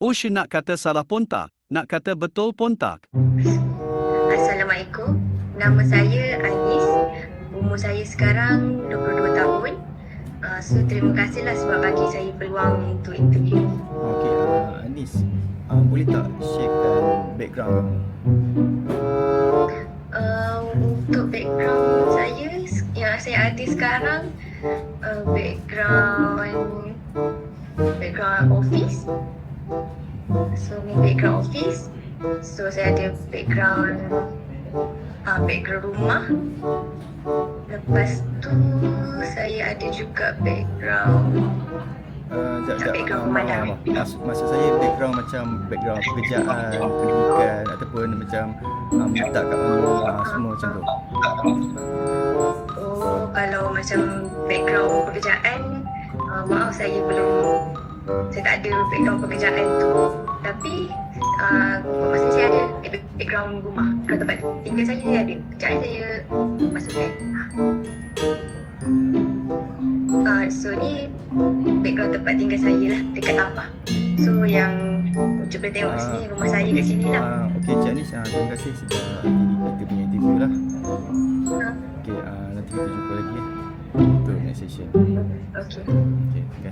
Ush, nak kata salah pun tak, nak kata betul pun tak. Assalamualaikum. Nama saya Anis. Umur saya sekarang 22 tahun. So terima kasihlah sebab bagi saya peluang untuk interview. Okey, Anis, boleh tak sharekan background kamu? Untuk background saya yang saya ada sekarang, background office. So background office. So saya ada background rumah. Lepas tu saya ada juga background pemandangan. Maksud saya background macam background pekerjaan, pendidikan ataupun macam letak kat mana, semua macam tu. Oh, kalau macam background pekerjaan, maaf saya tak ada background pekerjaan tu. Tapi masa saya ada background rumah. Kalau tempat tinggal saya ada. Pekerjaan saya masukkan. So ni background tempat tinggal saya lah, dekat Tampah. So yang cuba tengok sini, rumah saya kat sini lah. Okey, Cik Anis, terima kasih sudah kita punya interview lah. Okey, nanti kita jumpa lagi untuk next session. Okey.